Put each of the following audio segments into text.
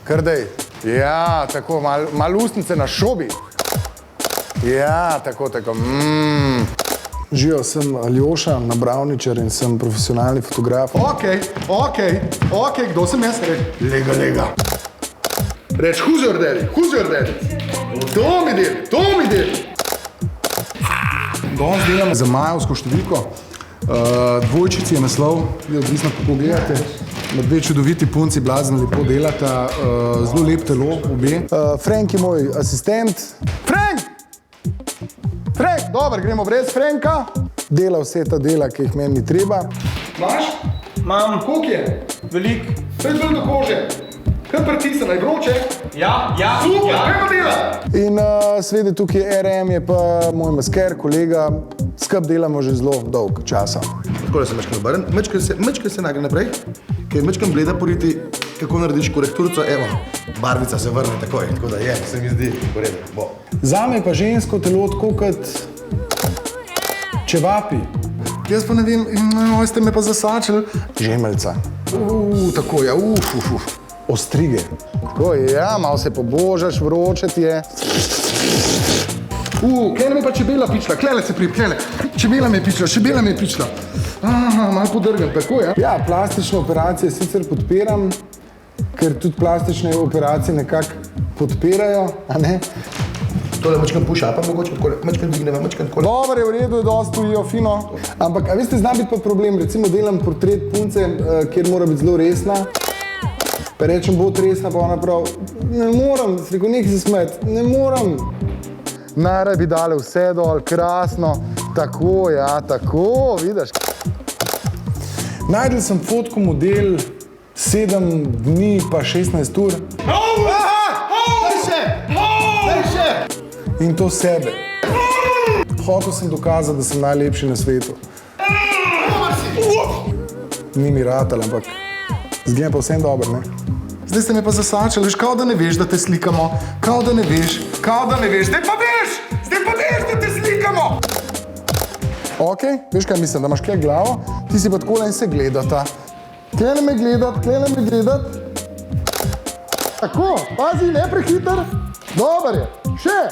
Kar dej. Ja, tako, malo ustnice na šobi. Ja, tako. Živijo, sem Aljoša, Nabravničar in sem profesionalni fotograf. Ok, kdo sem jaz? Lega. Reč, who's your daddy? To mi deli. Danes delam za majevsko številko. Dvojčici je naslov, je odvisno, kako gledate. Dve čudoviti punci, blazno lepo delata, zelo lep telo, obe. Frank je moj asistent. Frank, dobro, gremo brez Franka. Dela vse ta dela, ki jih meni ni treba. Imaš? Imam. Koliko je? Velik. To je zelo do kože. Kar pritisne, naj vroče. Ja. Super, gremo dela. In seveda tukaj je RM, je pa moj masker, kolega. Skup delamo že zelo dolg časa. Tako da se mečkam obrn, mečkam se nagne naprej, ker mečkam gleda poriti, kako narediš korekturico, evo, barvica se vrne takoj, tako da je, se mi zdi v redu, bo. Zame je pa žensko telo tako kot čevapi. Jaz pa ne vem, ste me pa zasačili. Žemeljca. Tako, ja, Ostrige. Tako, ja, malo se pobožaš, vroče ti je. Klele mi pa čebela pičla, klele se klele. Čebela mi je pičla. Aha, malo podrgam, tako, ja. Ja, plastične operacije sicer podpiram, ker tudi plastične operacije nekako podpirajo, a ne? Tole mečkam puša, pa mogoče mečkam dvigneva, mečkam tako. Dobar je v redu, dosti stojijo, fino. Ampak, a veste, zna biti pa problem, recimo delam portret punce, kjer mora biti zelo resna. Pa rečem, bo resna, pa ona prav, ne moram, se rekel, nekaj se smeti, ne moram. Najraje bi dale vse dol, krasno. Tako, ja, tako, vidiš. Najdel sem fotko model 7 dni pa 16 ur. Daj še! In to sebe. Hotel sem dokazati, da sem najlepši na svetu. Ni mi ratal, ampak zgleda pa vsem dobro, ne? Zdaj ste me pa zasačali, veš, kao da ne veš, da te slikamo. Kao da ne veš. Zdaj pa veš, da te slikamo. Ok, veš kaj mislim, da imaš kje glavo, ti si pa takole in se gledata. Klele me gledat. Tako, pazi, ne prehiter. Dobar je. Še,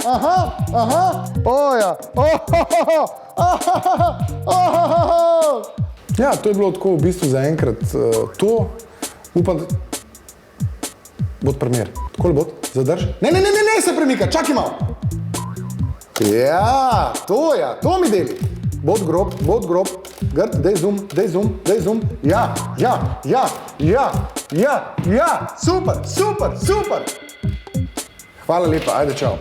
aha. Oja, Ja, to je bilo tako v bistvu zaenkrat to. Upam, da bod primer. Takole bod, zadrž. Ne, se premika, čakaj malo. Ja, to mi deli. Bod grob, grd, dej zoom. Ja, super. Hvala lepa, ajde, čau.